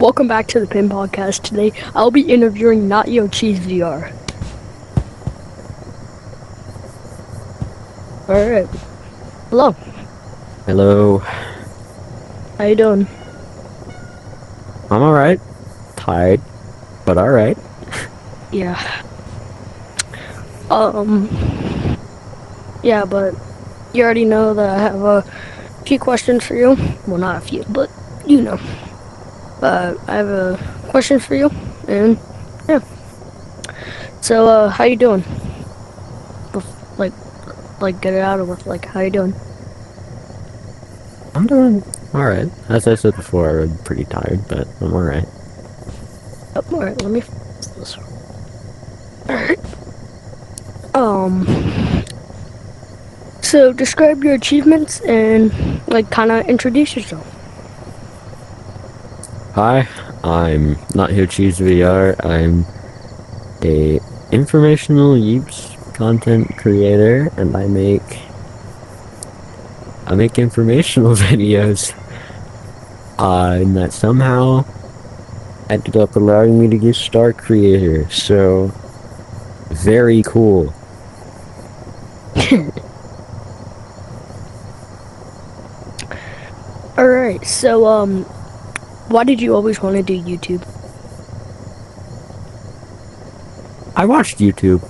Welcome back to the Pin Podcast. Today, I'll be interviewing NotYoCheeseVR. Alright. Hello. Hello. How you doing? I'm alright. Tired, but alright. Yeah. Yeah, but you already know that I have a few questions for you. Well, not a few, but you know. I have a question for you, and yeah. So, how you doing? Like, get it out of with, like, how you doing? I'm doing alright. As I said before, I'm pretty tired, but I'm alright. Oh, alright, let me fix this. Alright. So describe your achievements and, like, kind of introduce yourself. Hi, I'm NotYoCheeseVR. I'm a informational use content creator, and I make informational videos. And that somehow ended up allowing me to get Star Creator, so very cool. Alright, so, why did you always want to do YouTube? I watched YouTube,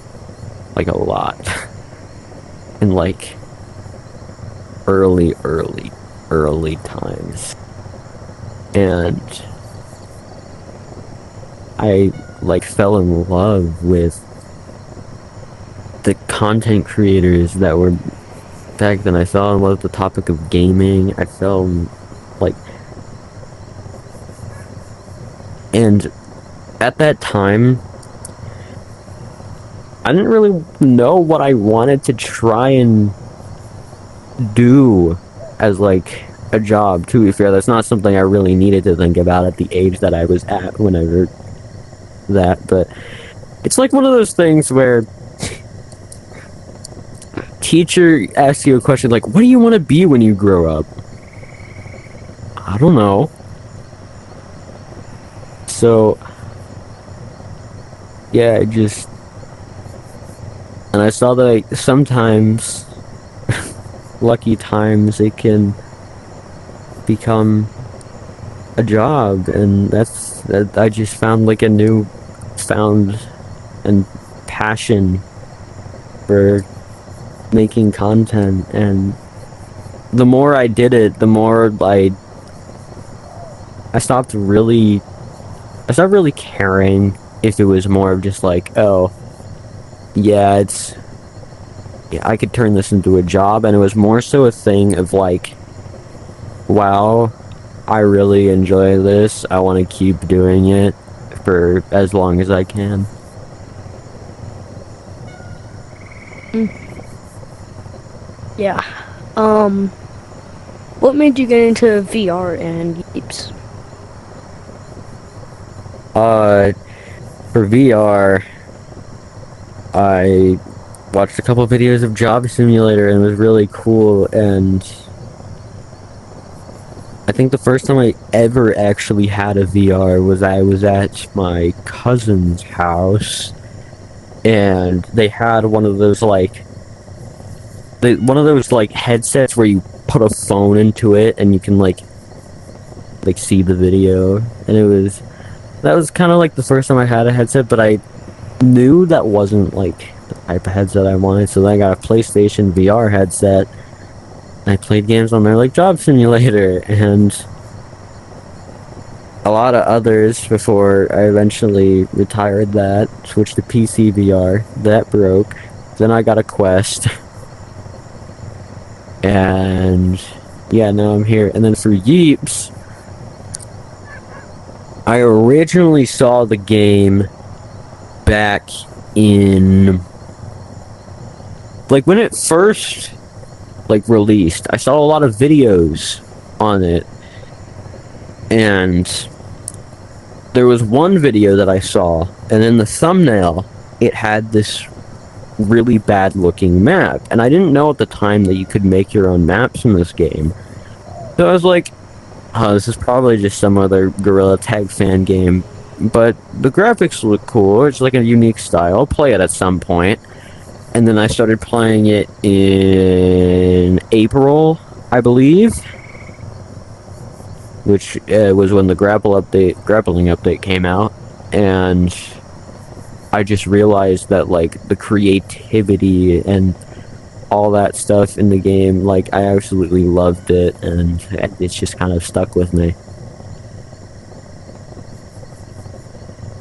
like, a lot. In, like, early times. And I, like, fell in love with the content creators that were back then. I fell in love with the topic of gaming. I fell in, like, and at that time, I didn't really know what I wanted to try and do as, like, a job. To be fair, that's not something I really needed to think about at the age that I was at whenever that, but it's like one of those things where teacher asks you a question like, what do you want to be when you grow up? I don't know. So yeah, and I saw that, like, sometimes lucky times it can become a job, and that I just found, like, a new found and passion for making content, and the more I did it, the more I stopped really caring if it was more of just like, oh yeah, I could turn this into a job, and it was more so a thing of like, wow, I really enjoy this, I want to keep doing it for as long as I can. Yeah. What made you get into VR and Yeeps? For VR, I watched a couple videos of Job Simulator, and it was really cool, and I think the first time I ever actually had a VR was I was at my cousin's house, and they had one of those like headsets where you put a phone into it and you can like see the video, and that was kind of like the first time I had a headset, but I knew that wasn't like the type of headset I wanted, so then I got a PlayStation VR headset. I played games on there like Job Simulator and a lot of others before I eventually retired that, switched to PC VR. That broke. Then I got a Quest. And yeah, now I'm here. And then for Yeeps, I originally saw the game back in, like, when it first like released. I saw a lot of videos on it, and there was one video that I saw, and in the thumbnail it had this really bad looking map, and I didn't know at the time that you could make your own maps in this game. So I was like, This is probably just some other Gorilla Tag fan game, but the graphics look cool. It's like a unique style. I'll play it at some point. And then I started playing it in April, I believe, which was when the grappling update came out, and I just realized that like the creativity and all that stuff in the game, like I absolutely loved it, and it's just kind of stuck with me.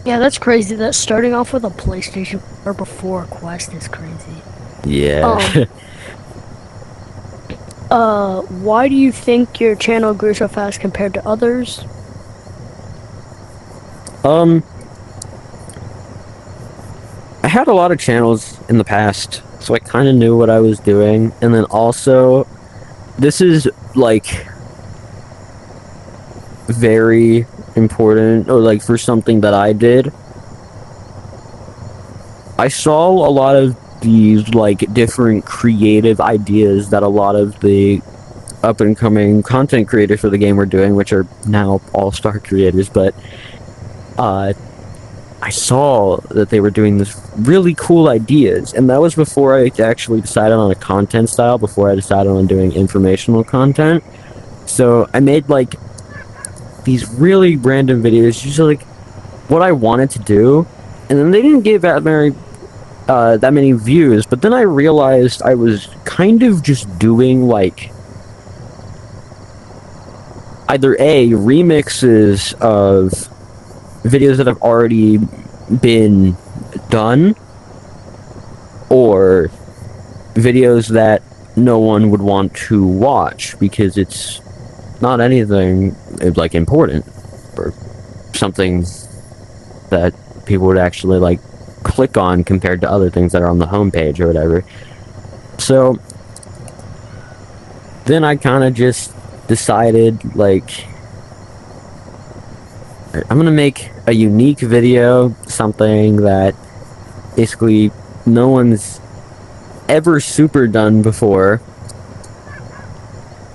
Yeah, that's crazy. That starting off with a PlayStation or before a Quest is crazy. Yeah. Um, why do you think your channel grew so fast compared to others? um, I had a lot of channels in the past, so I kind of knew what I was doing, and then also, this is like very important, or like for something that I did. I saw a lot of these like different creative ideas that a lot of the up and coming content creators for the game were doing, which are now all-star creators, but uh I saw that they were doing this really cool ideas, and that was before I actually decided on a content style, before I decided on doing informational content. So I made like these really random videos, just like what I wanted to do, and then they didn't get that many views. But then I realized I was kind of just doing like either a remixes of videos that have already been done, or videos that no one would want to watch because it's not anything like important or something that people would actually like click on compared to other things that are on the homepage or whatever. So then I kind of just decided like I'm gonna make a unique video, something that basically no one's ever super done before.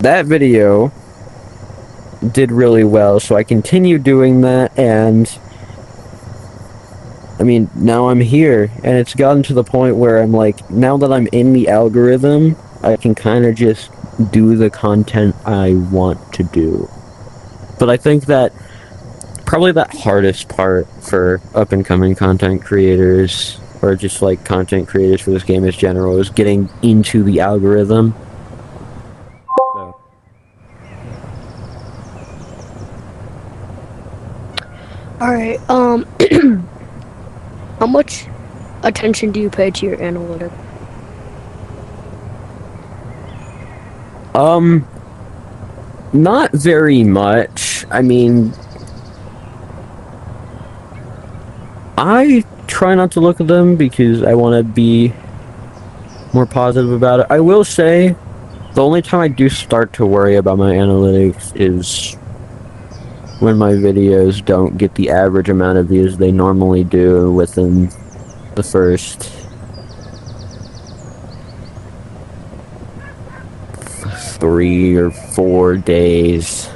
That video did really well, so I continued doing that, and I mean, now I'm here, and it's gotten to the point where I'm like, now that I'm in the algorithm, I can kind of just do the content I want to do. But I think that probably the hardest part for up and coming content creators, or just like content creators for this game in general, is getting into the algorithm. So, All right. How much attention do you pay to your analytics? um, not very much. I mean, I try not to look at them because I want to be more positive about it. I will say, the only time I do start to worry about my analytics is when my videos don't get the average amount of views they normally do within the first 3 or 4 days.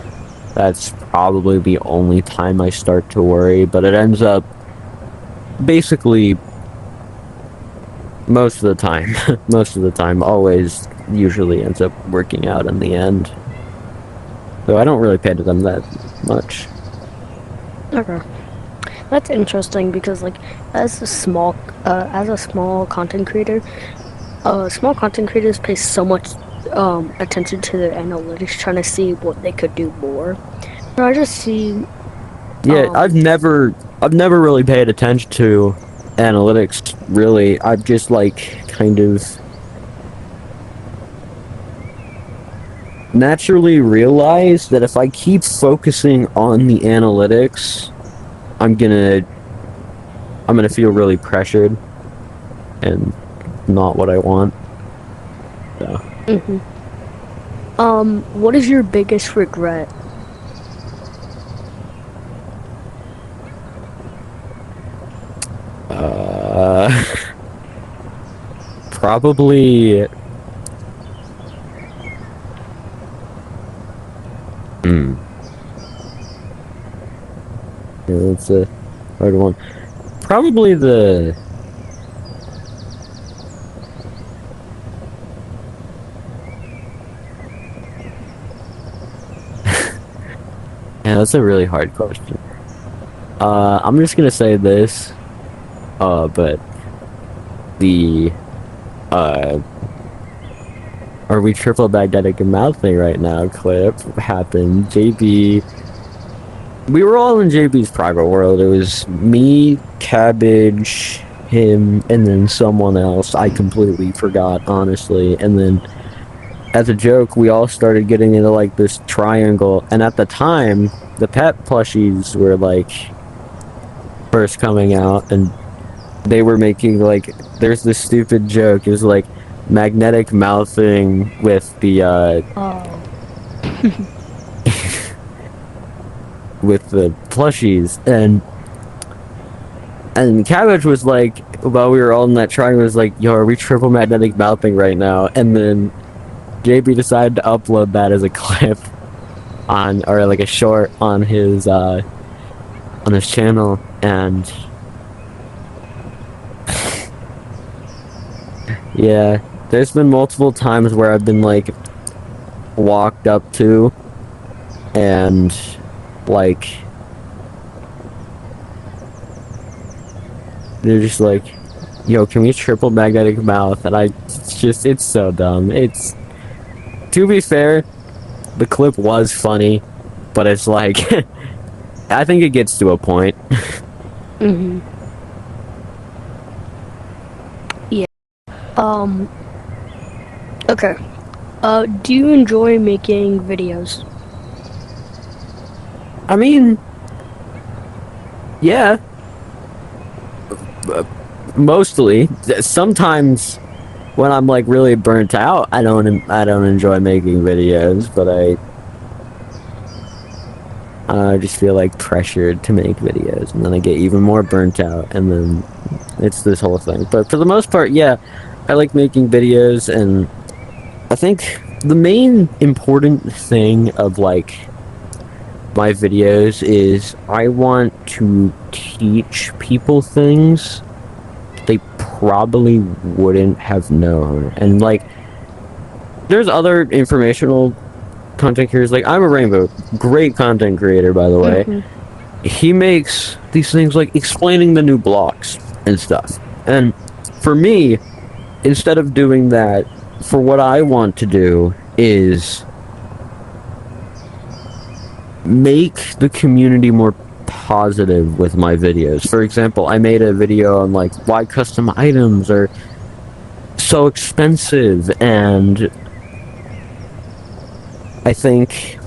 That's probably the only time I start to worry, but it ends up basically most of the time, most of the time, always usually ends up working out in the end. So I don't really pay to them that much. Okay. That's interesting because like as a small content creator, small content creators pay so much attention to their analytics, trying to see what they could do more. So I just see Yeah, um I've never really paid attention to analytics, really. I've just like kind of naturally realized that if I keep focusing on the analytics, I'm gonna feel really pressured and not what I want. So, mhm. What is your biggest regret? uh, probably. Hmm. Yeah, that's a hard one. Probably the yeah, that's a really hard question. I'm just gonna say this. But the uh, are we triple magnetic mouthing right now? Clip happened. JB, we were all in JB's private world. It was me, Cabbage, him, and then someone else. I completely forgot, honestly. And then as a joke, we all started getting into like this triangle. And at the time, the pet plushies were like first coming out, and they were making like there's this stupid joke. It was like magnetic mouthing with the Oh. with the plushies, and Cabbage was like, while we were all in that triangle, was like, yo, are we triple magnetic mouthing right now? And then JB decided to upload that as a clip on, or like a short on his channel. And yeah, there's been multiple times where I've been like walked up to and like they're just like, yo, can we triple magnetic mouth? And it's so dumb. It's, to be fair, the clip was funny, but it's like, I think it gets to a point. Mm-hmm. Yeah. Um. Okay. Do you enjoy making videos? I mean, yeah, uh, mostly. Sometimes when I'm like really burnt out, I don't enjoy making videos, but I just feel like pressured to make videos, and then I get even more burnt out, and then it's this whole thing. But for the most part, yeah, I like making videos, and I think the main important thing of like my videos is I want to teach people things they probably wouldn't have known. And like there's other informational content creators, like I'm a Rainbow, great content creator, by the way. Mm-hmm. He makes these things like explaining the new blocks and stuff. And for me, instead of doing that, for what I want to do is make the community more positive with my videos. For example, I made a video on like why custom items are so expensive, and I think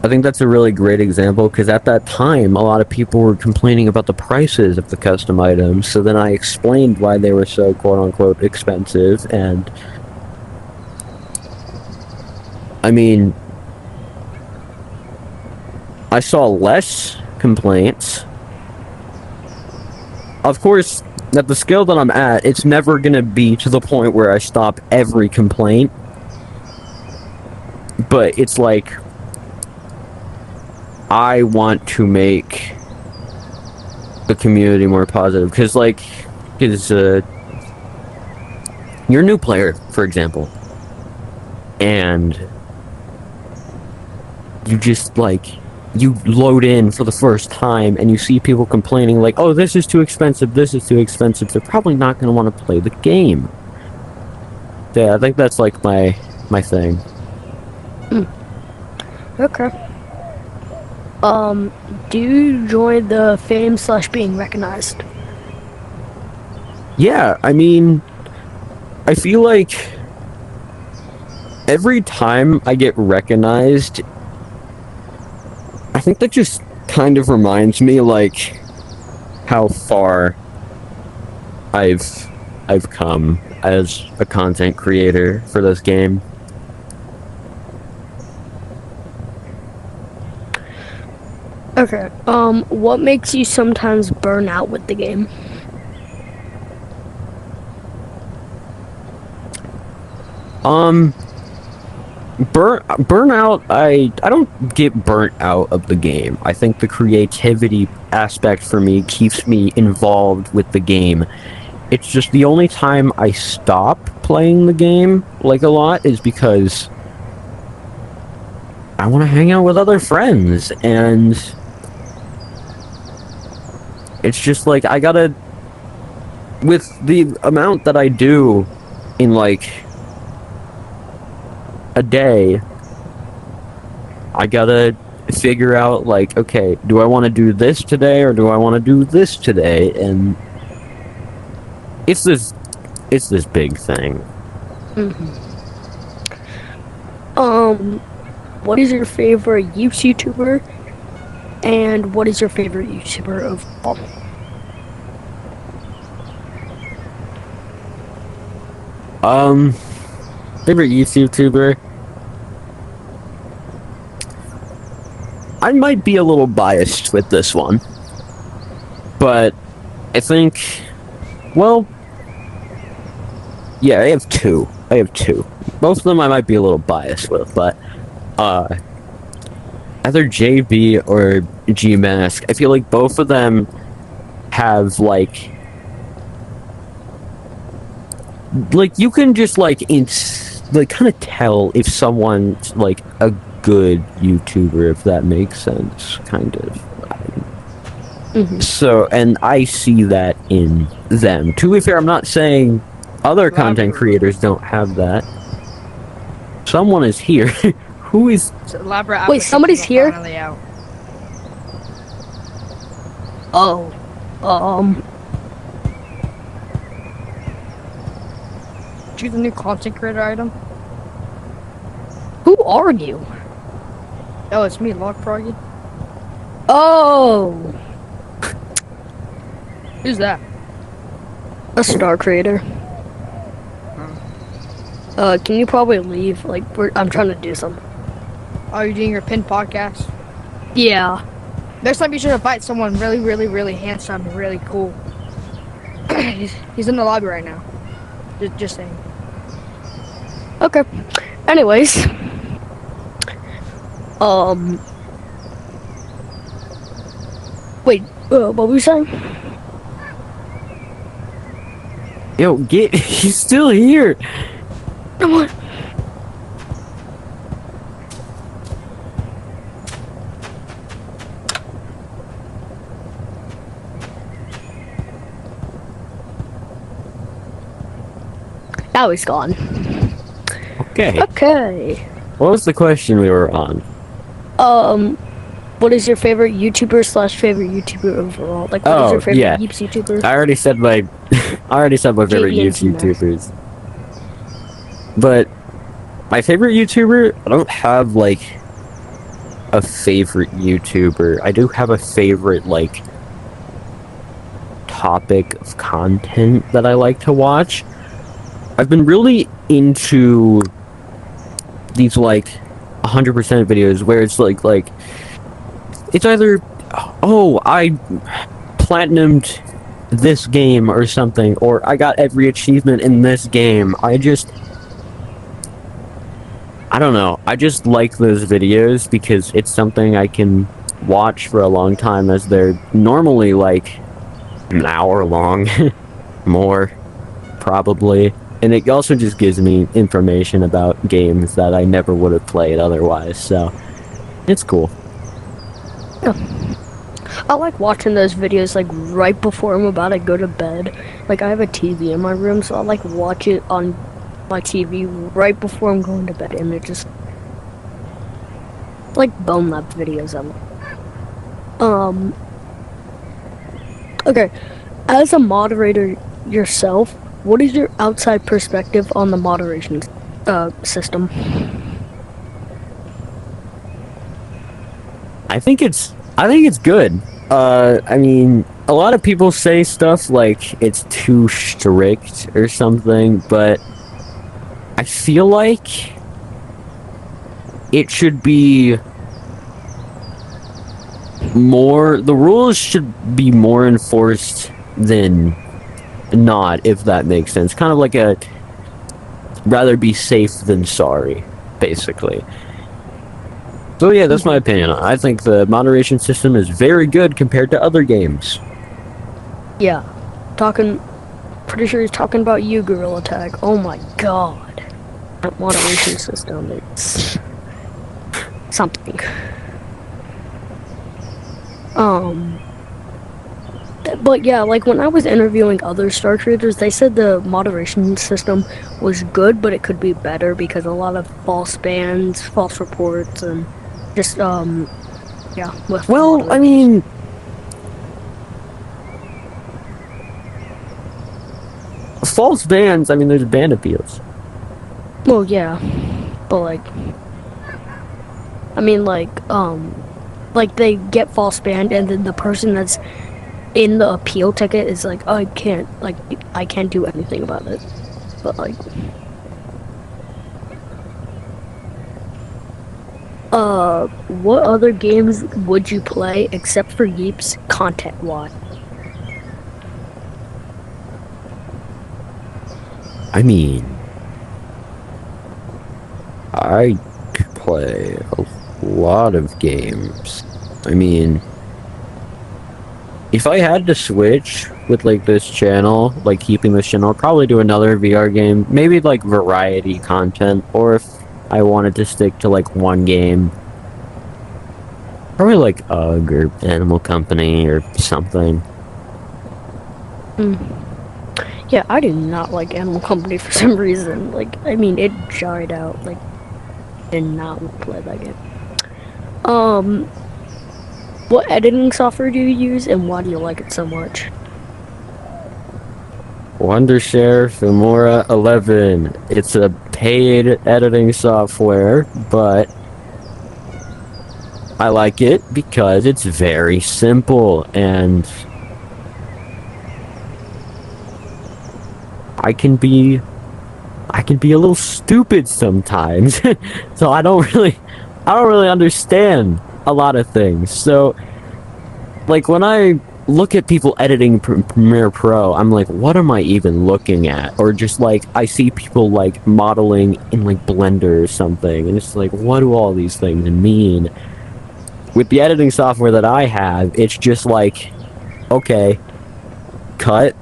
I think that's a really great example, because at that time a lot of people were complaining about the prices of the custom items. So then I explained why they were so quote unquote expensive, and I mean, I saw less complaints. Of course, at the scale that I'm at, it's never gonna be to the point where I stop every complaint. But it's like, I want to make the community more positive. Because, like, because you're a new player, for example, and you just, like, you load in for the first time and you see people complaining like, oh, this is too expensive, they're probably not going to want to play the game. Yeah, I think that's like my thing. Okay. Do you enjoy the fame slash being recognized? Yeah, I mean, I feel like every time I get recognized, I think that just kind of reminds me like how far I've I've come as a content creator for this game. Okay. What makes you sometimes burn out with the game? Um Burnout, I don't get burnt out of the game. I think the creativity aspect for me keeps me involved with the game. It's just the only time I stop playing the game like a lot is because I want to hang out with other friends, and it's just like I gotta, with the amount that I do in like a day, I gotta figure out like, okay, do I want to do this today or do I want to do this today? And it's this big thing. What is your favorite YouTuber, and what is your favorite YouTuber overall? Favorite YouTuber. I might be a little biased with this one, but I think, well, yeah, I have two. Both of them I might be a little biased with, but either JB or G Mask. I feel like both of them have like you can just like kind of tell if someone's like a good YouTuber, if that makes sense, kind of. So, and I see that in them. To be fair, I'm not saying other content creators don't have that. Someone is here. Who is? Wait, somebody's here? Oh, Choose a new content creator item. who are you? Oh, it's me, Lock Froggy. Oh, Who's that? a star creator. Can you probably leave? Like, I'm trying to do something. Oh, you're doing your pin podcast? Yeah. Next time you should invite someone really, really, really handsome and really cool. he's in the lobby right now. Just saying. Okay. Anyways. Wait, what were you saying? Yo, he's still here. Come on. Now he's gone. Okay. Okay. What was the question we were on? What is your favorite YouTuber slash favorite YouTuber overall? Like, what is your favorite YouTuber? I already said my favorite YouTubers. But my favorite YouTuber, I don't have like a favorite YouTuber. I do have a favorite like topic of content that I like to watch. I've been really into these like 100% videos where it's like it's either, oh, I platinumed this game or something, or I got every achievement in this game. I don't know. I just like those videos because it's something I can watch for a long time, as they're normally like an hour long, more probably. And it also just gives me information about games that I never would have played otherwise, so it's cool. I like watching those videos like right before I'm about to go to bed. Like, I have a TV in my room, so I like watch it on my TV right before I'm going to bed, and it just like bone lap videos of them. Okay, as a moderator yourself, what is your outside perspective on the moderation system? I think it's good. I mean, a lot of people say stuff like it's too strict or something, but I feel like it should be more, the rules should be more enforced than not, if that makes sense. Kind of like a rather be safe than sorry basically. So yeah, that's my opinion. I think the moderation system is very good compared to other games. Yeah. Pretty sure he's talking about you, Gorilla Tag. Oh my god. That moderation system, it's something. But yeah, like when I was interviewing other Star creators, they said the moderation system was good, but it could be better because a lot of false bans, false reports, and just yeah. With Well, I moderation. mean, false bans. I mean, there's ban appeals. Well, yeah, but I mean, like they get false banned, and then the person that's in the appeal ticket is like, oh, I can't do anything about it. But like, what other games would you play except for Yeeps content-wise? I mean, I play a lot of games. I mean, if I had to switch with like this channel, like keeping this channel, I'd probably do another VR game, maybe like variety content, or if I wanted to stick to like one game, probably like UGG or Animal Company or something. Yeah, I do not like Animal Company for some reason. Like, I mean, it jarred out. Like, did not want to play that game. What editing software do you use, and why do you like it so much? Wondershare Filmora 11. It's a paid editing software, but I like it because it's very simple and I can be a little stupid sometimes. So I don't really understand a lot of things. So like when I look at people editing Premiere Pro, I'm like, what am I even looking at? Or just like I see people like modeling in like Blender or something, and it's like, what do all these things mean? With the editing software that I have, it's just like, okay, cut,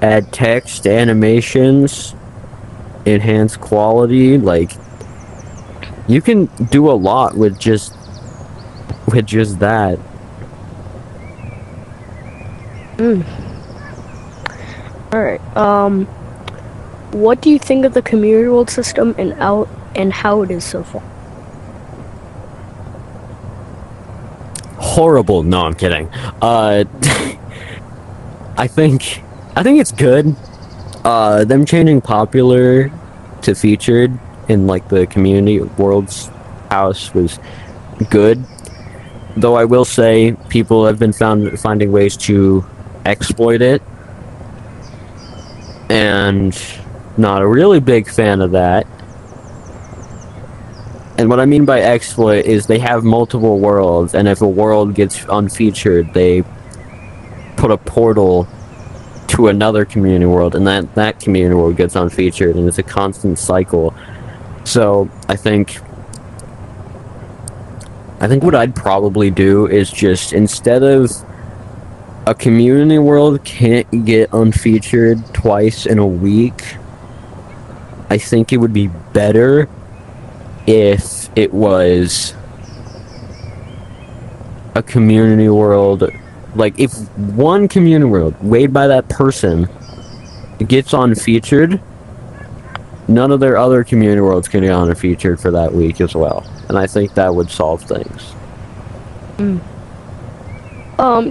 add text, animations, enhance quality. Like, you can do a lot with just that. Alright, what do you think of the community world system and how it is so far? Horrible. No, I'm kidding. I think it's good. Them changing popular to featured in like the community world's house was good. Though I will say people have been finding ways to exploit it, and not a really big fan of that. And what I mean by exploit is they have multiple worlds, and if a world gets unfeatured, they put a portal to another community world, and that community world gets unfeatured, and it's a constant cycle. So I think what I'd probably do is just, instead of a community world can't get unfeatured twice in a week, I think it would be better if it was a community world, like if one community world made by that person gets unfeatured, none of their other community worlds can get unfeatured for that week as well. And I think that would solve things.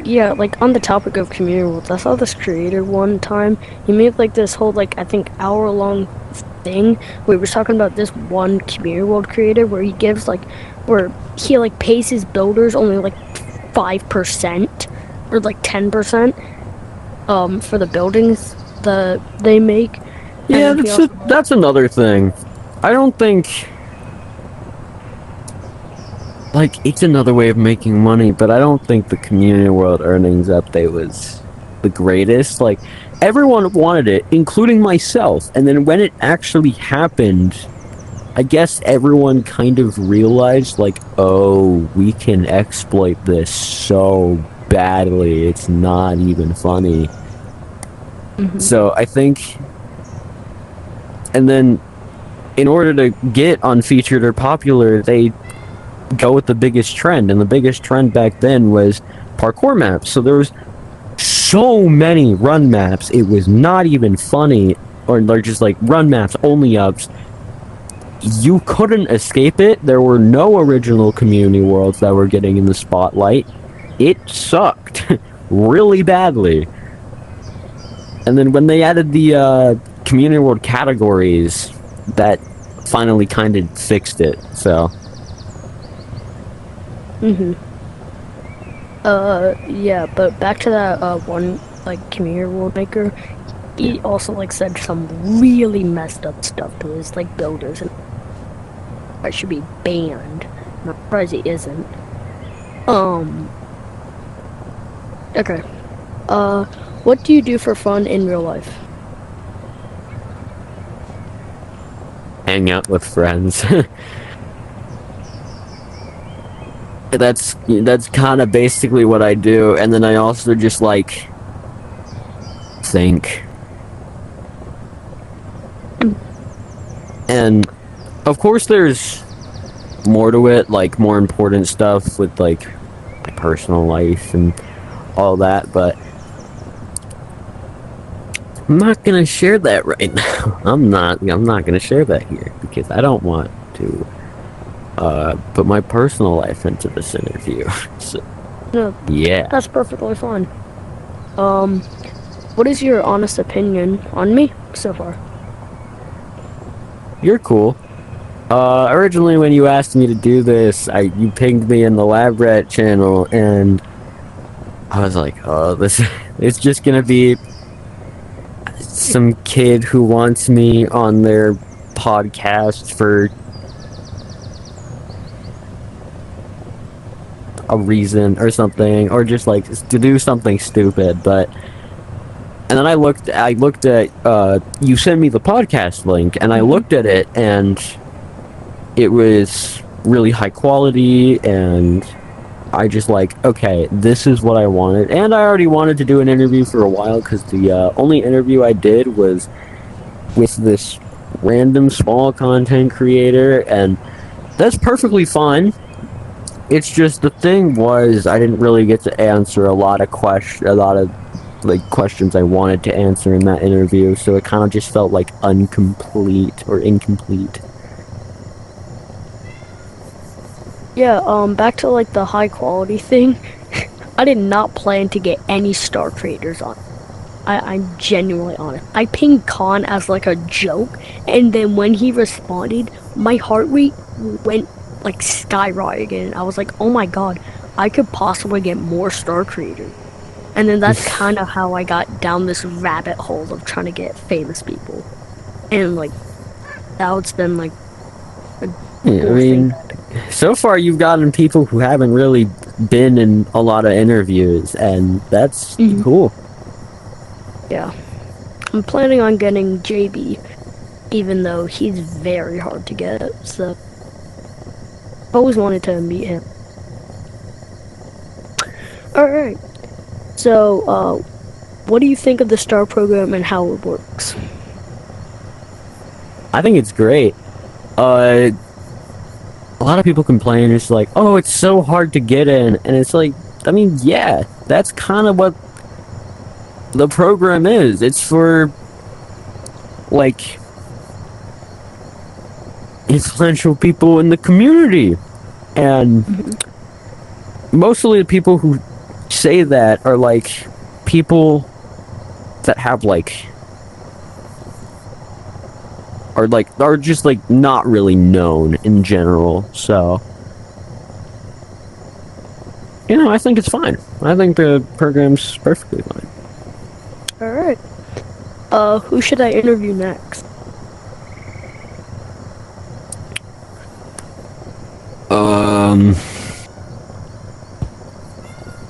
Yeah, like on the topic of community worlds, I saw this creator one time. He made like this whole, like, I think hour-long thing where he was talking about this one community world creator where he gives like, where he like pays his builders only like 5% or like 10% for the buildings that they make. Yeah, that's another thing. I don't think, like, it's another way of making money, but I don't think the community world earnings update was the greatest. Like, everyone wanted it, including myself, and then when it actually happened, I guess everyone kind of realized, like, oh, we can exploit this so badly, it's not even funny. So I think, and then in order to get unfeatured or popular, they go with the biggest trend, and the biggest trend back then was parkour maps. So there was so many run maps, it was not even funny, or they're just like run maps, only ups. You couldn't escape it. There were no original community worlds that were getting in the spotlight. It sucked really badly. And then when they added the community world categories, that finally kind of fixed it. So Yeah, but back to that one like community world maker. He also like said some really messed up stuff to his like builders, and that should be banned. I'm surprised he isn't. Okay. What do you do for fun in real life? hang out with friends. That's kind of basically what I do, and then I also just like think. And of course there's more to it, like more important stuff with like my personal life and all that, but I'm not gonna share that right now. I'm not gonna share that here because I don't want to put my personal life into this interview. So, No, yeah. that's perfectly fine. What is your honest opinion on me so far? You're cool. Originally when you asked me to do this, you pinged me in the Lab Rat channel, and I was like, oh, this it's just gonna be some kid who wants me on their podcast for a reason or something, or just like to do something stupid. But and then I looked at you sent me the podcast link, and I looked at it, and it was really high quality, and I just like, okay, this is what I wanted. And I already wanted to do an interview for a while, because the only interview I did was with this random small content creator, and that's perfectly fine. It's just the thing was I didn't really get to answer a lot of questions I wanted to answer in that interview, so it kind of just felt like incomplete. Yeah, back to like the high quality thing. I did not plan to get any star creators on. I'm genuinely honest. I pinged Khan as like a joke, and then when he responded, my heart rate went like skyrocketing. I was like, oh my god, I could possibly get more star creators. And then that's kind of how I got down this rabbit hole of trying to get famous people. And like, now it's been like a Yeah, I cool mean, thing. so far you've gotten people who haven't really been in a lot of interviews, and that's cool. Yeah. I'm planning on getting JB, even though he's very hard to get, so I've always wanted to meet him. Alright. So, what do you think of the STAR program and how it works? I think it's great. A lot of people complain, it's like, oh, it's so hard to get in, and it's like, I mean, yeah, that's kind of what the program is. It's for, like, influential people in the community, and mostly the people who say that are, like, people that have, like, are just like not really known in general. So, you know, I think it's fine. I think the program's perfectly fine. Alright. Who should I interview next? I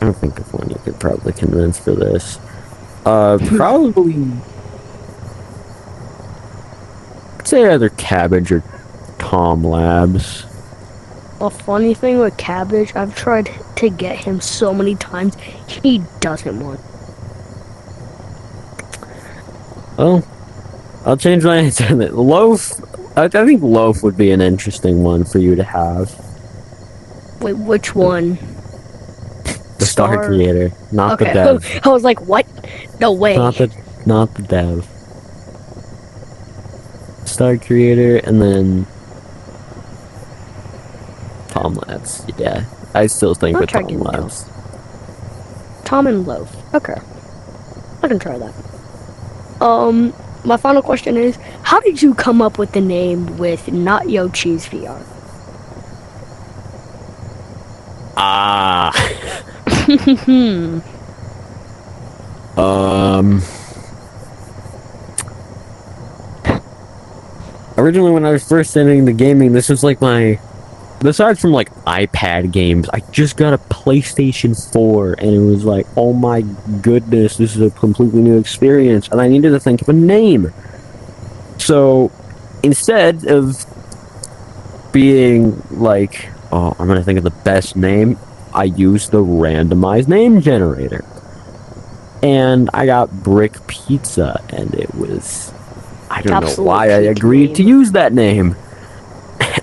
don't think of one you could probably convince for this. Probably I'd say either Cabbage or Tom Labs. A funny thing with Cabbage, I've tried to get him so many times, he doesn't want. Well, I'll change my answer. Loaf. I think Loaf would be an interesting one for you to have. Wait, which one? The Star Creator, not the Okay, dev. I was like, what? No way. Not the dev. Star Creator, and then Tom Labs. Yeah, I still think I'll with try Tom getting Labs. Tom and Loaf. Okay. I can try that. My final question is, how did you come up with the name with NotYoCheeseVR? Ah. Originally, when I was first getting into gaming, this was like my. Besides from like iPad games, I just got a PlayStation 4, and it was like, oh my goodness, this is a completely new experience, and I needed to think of a name. So, instead of being like, oh, I'm gonna think of the best name, I used the randomized name generator. And I got Brick Pizza, and it was... I don't know why I agreed to use that name.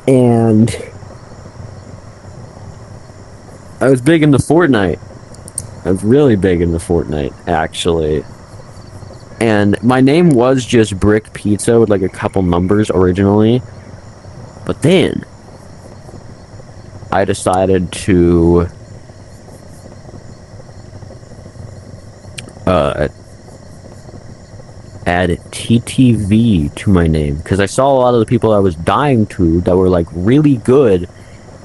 And... I was big into Fortnite. I was really big into Fortnite, actually. And my name was just Brick Pizza with like a couple numbers originally. But then... I decided to... add TTV to my name, because I saw a lot of the people I was dying to that were like really good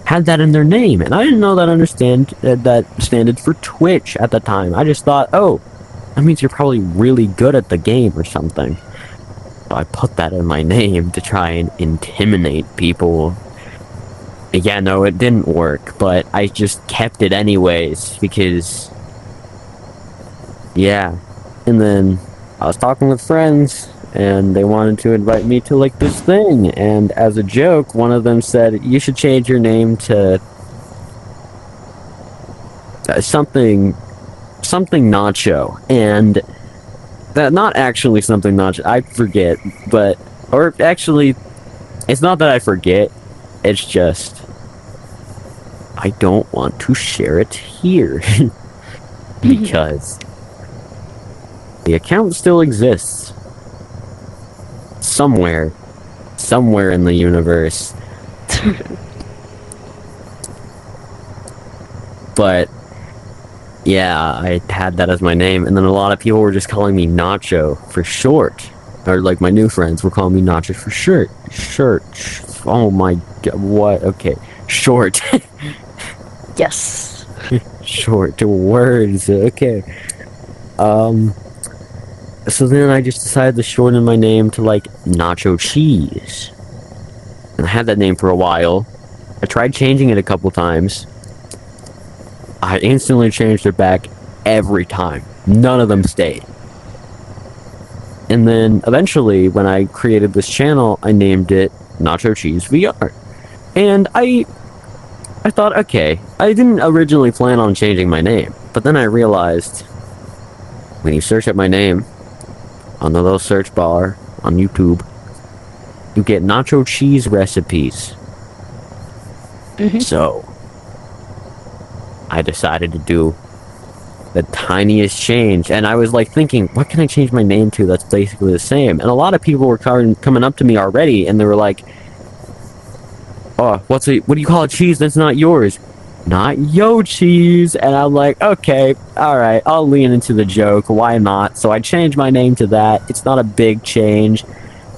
had that in their name, and I didn't know that standed for Twitch at the time. I just thought, oh, that means you're probably really good at the game or something. So I put that in my name to try and intimidate people. Yeah, no, it didn't work, but I just kept it anyways, because yeah. And then I was talking with friends, and they wanted to invite me to, like, this thing, and as a joke, one of them said, you should change your name to something Nacho, and that, not actually something Nacho, I forget, but, or actually, it's not that I forget, it's just, I don't want to share it here, because the account still exists. Somewhere in the universe. But yeah, I had that as my name, and then a lot of people were just calling me Nacho for short. Or like my new friends were calling me Nacho for short. Oh my god, what? Okay. Short. Yes. Short words. Okay. So then I just decided to shorten my name to, like, Nacho Cheese. And I had that name for a while. I tried changing it a couple times. I instantly changed it back every time. None of them stayed. And then, eventually, when I created this channel, I named it NotYoCheeseVR. And I thought, okay, I didn't originally plan on changing my name. But then I realized, when you search up my name, on the little search bar on YouTube, you get nacho cheese recipes. So I decided to do the tiniest change, and I was like thinking, what can I change my name to that's basically the same? And a lot of people were coming up to me already, and they were like, oh, what do you call a cheese that's not yours? Not yo cheese. And I'm like, okay, alright, I'll lean into the joke, why not? So I changed my name to that. It's not a big change,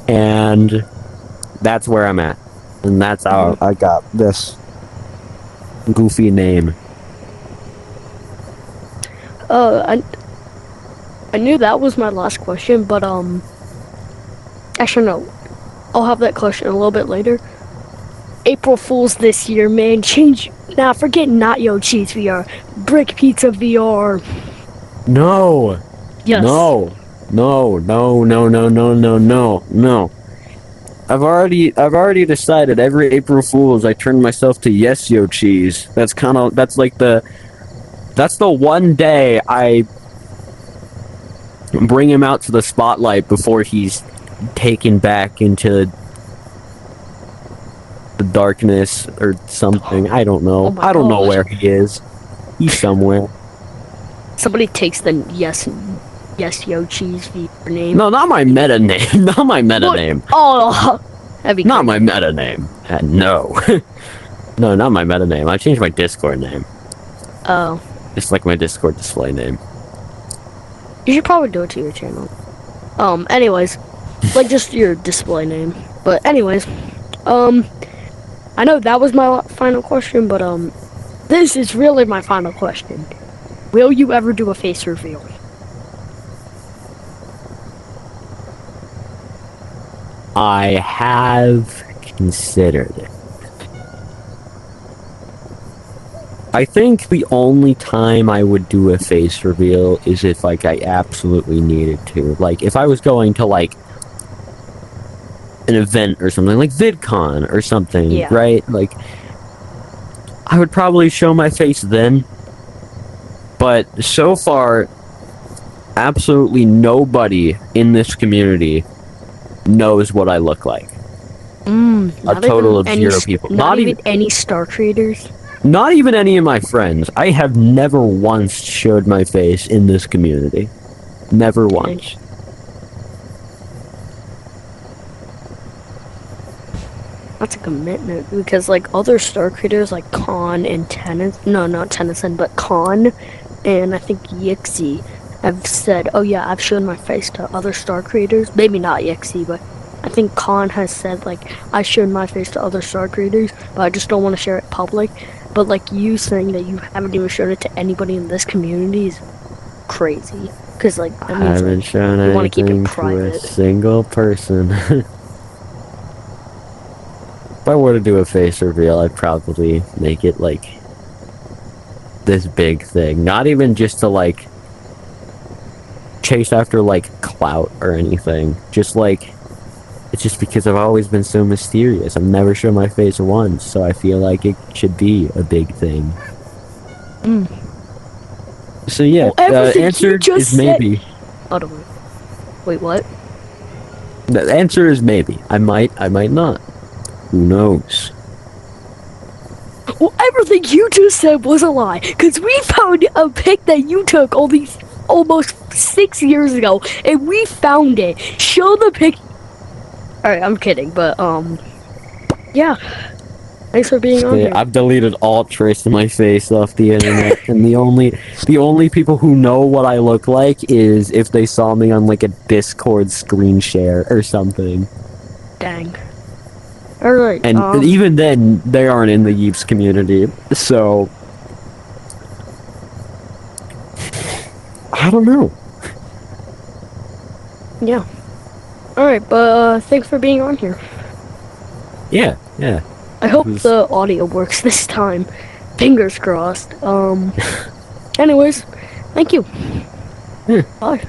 and that's where I'm at. And that's how I got this goofy name. I knew that was my last question, but actually no, I'll have that question a little bit later. April Fool's this year, man. Forget NotYoCheeseVR. Brick Pizza VR. No. Yes. No. I've already decided every April Fool's I turn myself to NotYoCheese. That's the one day I bring him out to the spotlight before he's taken back into the darkness or something. I don't know. Oh my I don't know God. where he is. He's somewhere. Somebody takes the NotYoCheeseVR name. No, not my meta name. Not my meta What? name. Oh, that'd be Not crazy. my meta name. No. No, not my meta name. I changed my Discord name. Oh, It's like my Discord display name. you should probably do it to your channel. Anyways, like just your display name. But anyways, I know that was my final question, but this is really my final question. Will you ever do a face reveal? I have considered it. I think the only time I would do a face reveal is if, like, I absolutely needed to. Like, if I was going to, like, an event or something, like VidCon or something, Yeah. right? Like, I would probably show my face then. But so far, absolutely nobody in this community knows what I look like. A total of 0 people. Not even any star creators. Not even any of my friends. I have never once showed my face in this community. Never once. That's a commitment because like other star creators like Khan and not Tennyson, but Khan and I think Yixi have said, oh yeah, I've shown my face to other star creators. Maybe not Yixi, but I think Khan has said like I showed my face to other star creators, but I just don't want to share it public. But like you saying that you haven't even shown it to anybody in this community is crazy. Cause like that I means haven't like, shown you want to keep it anything to a private. single person. If I were to do a face reveal, I'd probably make it like this big thing. Not even just to like chase after like clout or anything. Just like it's just because I've always been so mysterious. I've never shown my face once, so I feel like it should be a big thing. So yeah, Well, everything answer you just is said- maybe. Oh, don't wait, what? The answer is maybe. I might not. Who knows? Well, everything you just said was a lie, because we found a pic that you took all these almost 6 years ago, and we found it. Show the pic. Alright, I'm kidding, but, yeah. Thanks for being on Yeah, here. I've deleted all trace of my face off the internet, and the only people who know what I look like is if they saw me on like a Discord screen share or something. Dang. Alright, And even then, they aren't in the Yeeps community, so I don't know. yeah. Alright, but, thanks for being on here. Yeah. I hope was- the audio works this time. Fingers crossed. Anyways, thank you. Yeah. Bye.